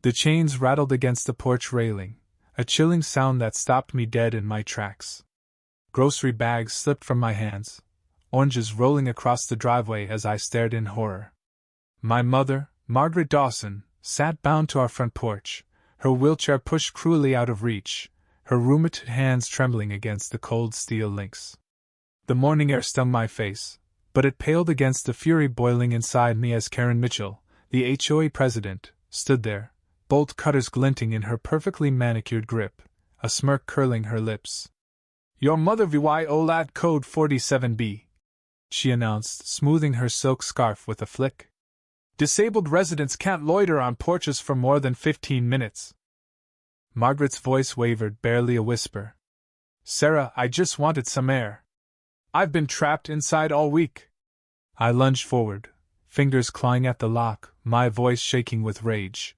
The chains rattled against the porch railing, a chilling sound that stopped me dead in my tracks. Grocery bags slipped from my hands, oranges rolling across the driveway as I stared in horror. My mother, Margaret Dawson, sat bound to our front porch, her wheelchair pushed cruelly out of reach, her rheumated hands trembling against the cold steel links. The morning air stung my face, but it paled against the fury boiling inside me as Karen Mitchell, the HOA president, stood there, bolt cutters glinting in her perfectly manicured grip, a smirk curling her lips. "Your mother VYOLAT Code 47B," she announced, smoothing her silk scarf with a flick. "Disabled residents can't loiter on porches for more than 15 minutes. Margaret's voice wavered, barely a whisper. "Sarah, I just wanted some air. I've been trapped inside all week." I lunged forward, fingers clawing at the lock, my voice shaking with rage.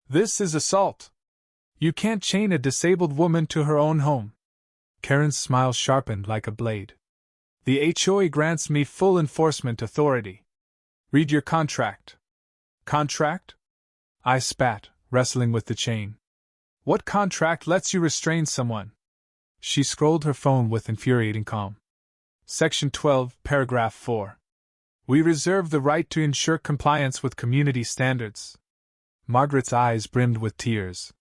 "This is assault. You can't chain a disabled woman to her own home." Karen's smile sharpened like a blade. "The HOA grants me full enforcement authority. Read your contract." "Contract?" I spat, wrestling with the chain. "What contract lets you restrain someone?" She scrolled her phone with infuriating calm. Section 12, Paragraph 4. "We reserve the right to ensure compliance with community standards." Margaret's eyes brimmed with tears.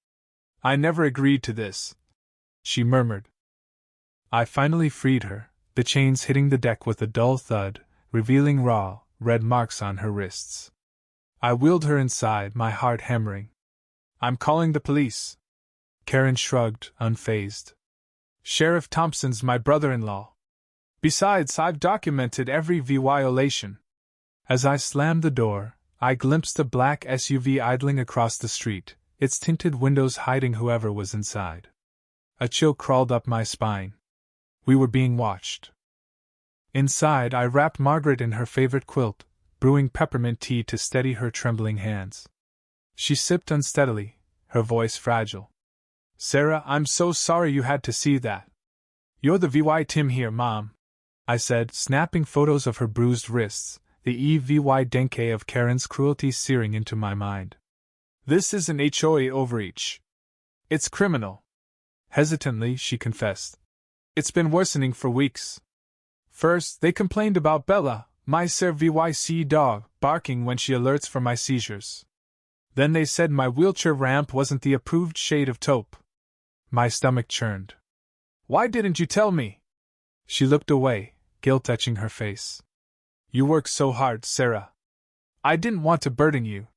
"I never agreed to this," she murmured. I finally freed her, the chains hitting the deck with a dull thud, revealing raw, red marks on her wrists. I wheeled her inside, my heart hammering. "I'm calling the police." Karen shrugged, unfazed. "Sheriff Thompson's my brother-in-law. Besides, I've documented every violation." As I slammed the door, I glimpsed a black SUV idling across the street, its tinted windows hiding whoever was inside. A chill crawled up my spine. We were being watched. Inside, I wrapped Margaret in her favorite quilt, brewing peppermint tea to steady her trembling hands. She sipped unsteadily, her voice fragile. "Sarah, I'm so sorry you had to see that." "You're the VY Tim here, Mom," I said, snapping photos of her bruised wrists, the EVY denke of Karen's cruelty searing into my mind. "This is an HOA overreach. It's criminal." Hesitantly, she confessed. "It's been worsening for weeks. First, they complained about Bella, my Ser VYC dog, barking when she alerts for my seizures. Then they said my wheelchair ramp wasn't the approved shade of taupe." My stomach churned. "Why didn't you tell me?" She looked away, guilt etching her face. "You work so hard, Sarah. I didn't want to burden you."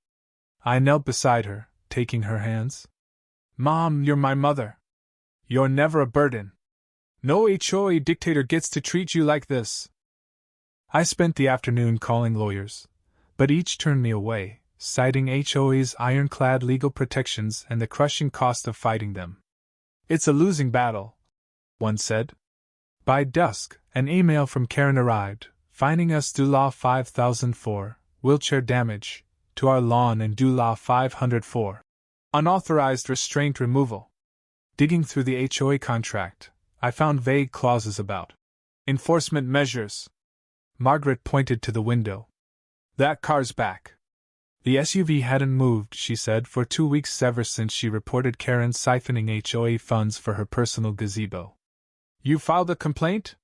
I knelt beside her, taking her hands. "Mom, you're my mother. You're never a burden. No HOA dictator gets to treat you like this." I spent the afternoon calling lawyers, but each turned me away, citing HOA's ironclad legal protections and the crushing cost of fighting them. "It's a losing battle," one said. By dusk, an email from Karen arrived, fining us DULA 5004, wheelchair damage, to our lawn and DULA 504, unauthorized restraint removal. Digging through the HOA contract, I found vague clauses about enforcement measures. Margaret pointed to the window. "That car's back." The SUV hadn't moved, she said, for 2 weeks ever since she reported Karen siphoning HOA funds for her personal gazebo. "You filed a complaint?"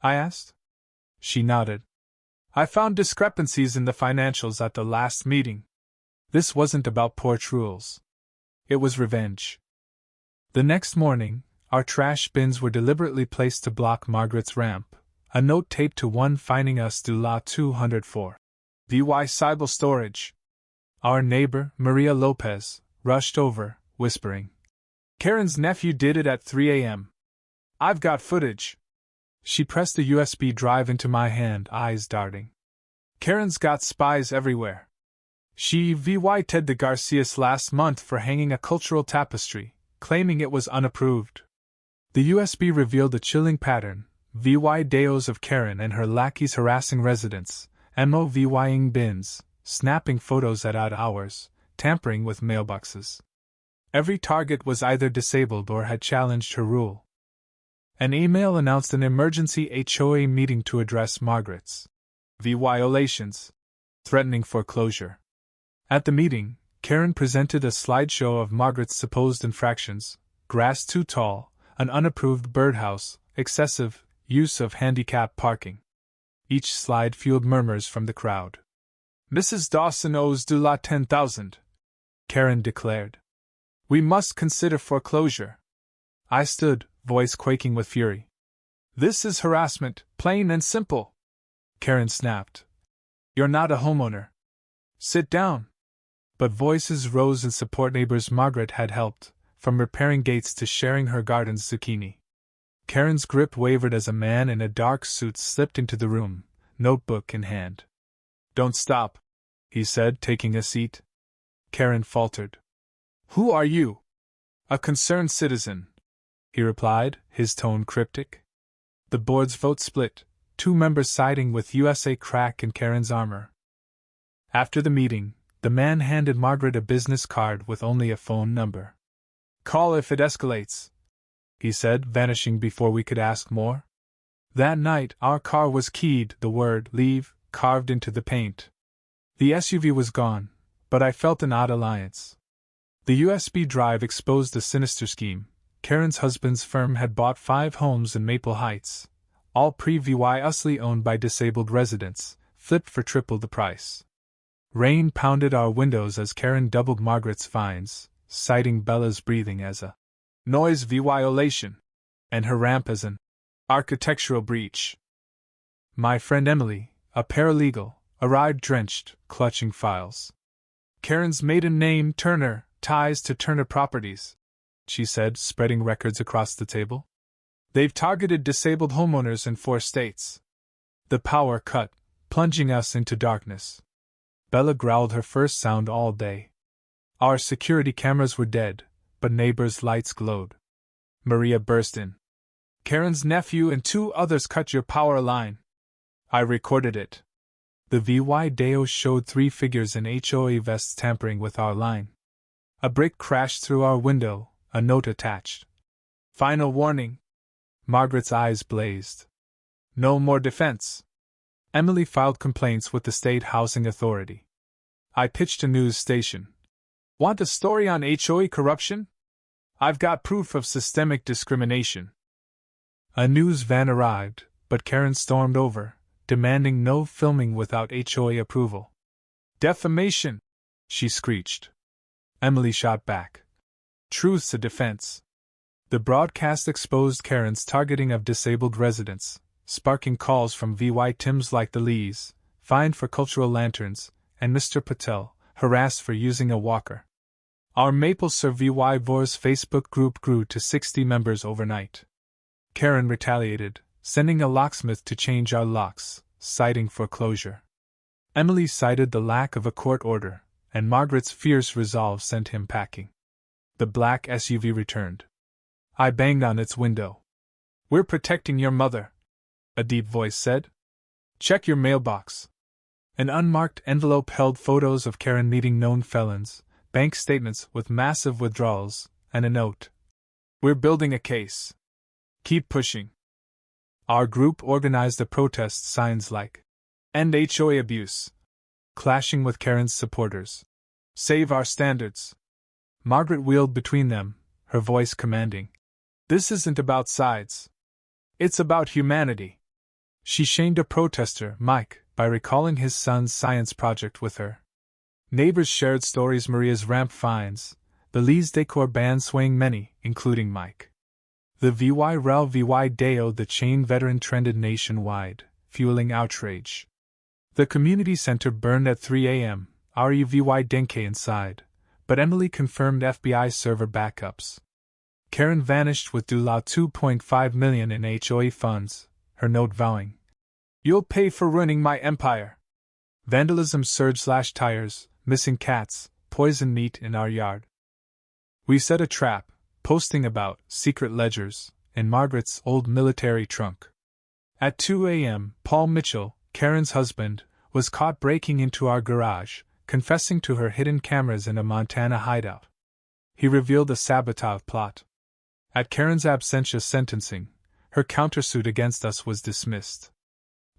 I asked. She nodded. "I found discrepancies in the financials at the last meeting." This wasn't about porch rules. It was revenge. The next morning, our trash bins were deliberately placed to block Margaret's ramp, a note taped to one fining us DULA 204. VY Cybel Storage. Our neighbor, Maria Lopez, rushed over, whispering. "Karen's nephew did it at 3 a.m. I've got footage." She pressed a USB drive into my hand, eyes darting. "Karen's got spies everywhere. She VY Ted de Garcias last month for hanging a cultural tapestry, claiming it was unapproved." The USB revealed a chilling pattern, VY Deos of Karen and her lackeys harassing residents, MOVYing bins, snapping photos at odd hours, tampering with mailboxes. Every target was either disabled or had challenged her rule. An email announced an emergency HOA meeting to address Margaret's violations, threatening foreclosure. At the meeting, Karen presented a slideshow of Margaret's supposed infractions: grass too tall, an unapproved birdhouse, excessive use of handicap parking. Each slide fueled murmurs from the crowd. "Mrs. Dawson owes Dula 10,000, Karen declared. "We must consider foreclosure." I stood, voice quaking with fury. "This is harassment, plain and simple," Karen snapped. "You're not a homeowner. Sit down." But voices rose in support. Neighbors Margaret had helped, from repairing gates to sharing her garden's zucchini. Karen's grip wavered as a man in a dark suit slipped into the room, notebook in hand. "Don't stop," he said, taking a seat. Karen faltered. "Who are you?" "A concerned citizen," he replied, his tone cryptic. The board's vote split, 2 members siding with USA Crack in Karen's armor. After the meeting, the man handed Margaret a business card with only a phone number. "Call if it escalates," he said, vanishing before we could ask more. That night, our car was keyed, the word "leave" carved into the paint. The SUV was gone, but I felt an odd alliance. The USB drive exposed a sinister scheme. Karen's husband's firm had bought 5 homes in Maple Heights, all previously owned by disabled residents, flipped for triple the price. Rain pounded our windows as Karen doubled Margaret's fines, citing Bella's breathing as a noise violation, and her ramp as an architectural breach. My friend Emily, a paralegal, arrived drenched, clutching files. "Karen's maiden name Turner, ties to Turner Properties," she said, spreading records across the table. "They've targeted disabled homeowners in 4 states. The power cut, plunging us into darkness. Bella growled her first sound all day. Our security cameras were dead, but neighbors' lights glowed. Maria burst in. "Karen's nephew and 2 others cut your power line." I recorded it. The video showed 3 figures in HOA vests tampering with our line. A brick crashed through our window, a note attached. "Final warning." Margaret's eyes blazed. "No more defense." Emily filed complaints with the State Housing Authority. I pitched a news station. "Want a story on HOA corruption? I've got proof of systemic discrimination." A news van arrived, but Karen stormed over, demanding no filming without HOA approval. "Defamation!" she screeched. Emily shot back. "Truth's a defense." The broadcast exposed Karen's targeting of disabled residents, sparking calls from VY Tims like the Lees, fined for cultural lanterns, and Mr. Patel, harassed for using a walker. Our Maple Sur VY Vors Facebook group grew to 60 members overnight. Karen retaliated, sending a locksmith to change our locks, citing foreclosure. Emily cited the lack of a court order, and Margaret's fierce resolve sent him packing. The black SUV returned. I banged on its window. "We're protecting your mother," a deep voice said. "Check your mailbox." An unmarked envelope held photos of Karen meeting known felons, bank statements with massive withdrawals, and a note. "We're building a case. Keep pushing." Our group organized a protest, signs like "End HOA abuse," clashing with Karen's supporters. "Save our standards." Margaret wheeled between them, her voice commanding. "This isn't about sides. It's about humanity." She shamed a protester, Mike, by recalling his son's science project with her. Neighbors shared stories: Maria's ramp fines, the Lee's decor ban swaying many, including Mike. The VY Rel VY Deo, the chain veteran, trended nationwide, fueling outrage. The community center burned at 3 a.m., RUVY Denke inside, but Emily confirmed FBI server backups. Karen vanished with Dula $2.5 million in HOA funds, her note vowing, "You'll pay for ruining my empire." Vandalism surged: slashed tires, missing cats, poisoned meat in our yard. We set a trap, posting about secret ledgers in Margaret's old military trunk. At 2 a.m., Paul Mitchell, Karen's husband, was caught breaking into our garage, confessing to her hidden cameras in a Montana hideout. He revealed a sabotage plot. At Karen's absentia sentencing, her countersuit against us was dismissed.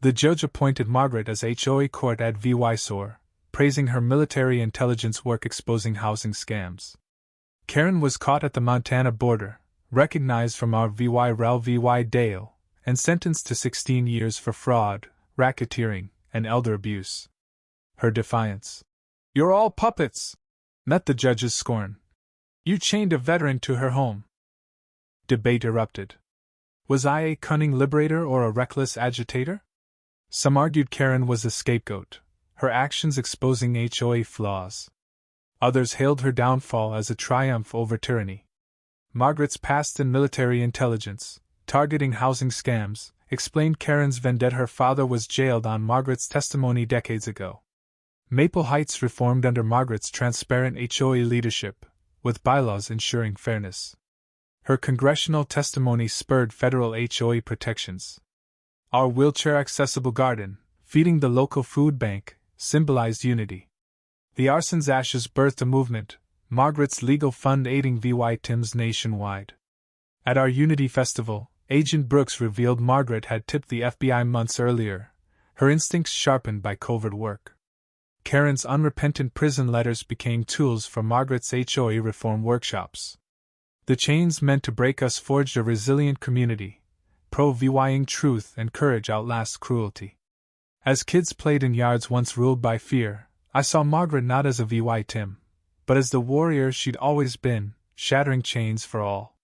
The judge appointed Margaret as HOA court at VY Sor, praising her military intelligence work exposing housing scams. Karen was caught at the Montana border, recognized from our Rel Dale, and sentenced to 16 years for fraud, racketeering, and elder abuse. Her defiance, "You're all puppets!" met the judge's scorn. "You chained a veteran to her home." Debate erupted. Was I a cunning liberator or a reckless agitator? Some argued Karen was a scapegoat, her actions exposing HOA flaws. Others hailed her downfall as a triumph over tyranny. Margaret's past in military intelligence, targeting housing scams, explained Karen's vendetta. Her father was jailed on Margaret's testimony decades ago. Maple Heights reformed under Margaret's transparent HOA leadership, with bylaws ensuring fairness. Her congressional testimony spurred federal HOA protections. Our wheelchair-accessible garden, feeding the local food bank, symbolized unity. The arson's ashes birthed a movement, Margaret's legal fund aiding victims nationwide. At our Unity Festival, Agent Brooks revealed Margaret had tipped the FBI months earlier, her instincts sharpened by covert work. Karen's unrepentant prison letters became tools for Margaret's HOA reform workshops. The chains meant to break us forged a resilient community, proving truth and courage outlasts cruelty. As kids played in yards once ruled by fear, I saw Margaret not as a victim, but as the warrior she'd always been, shattering chains for all.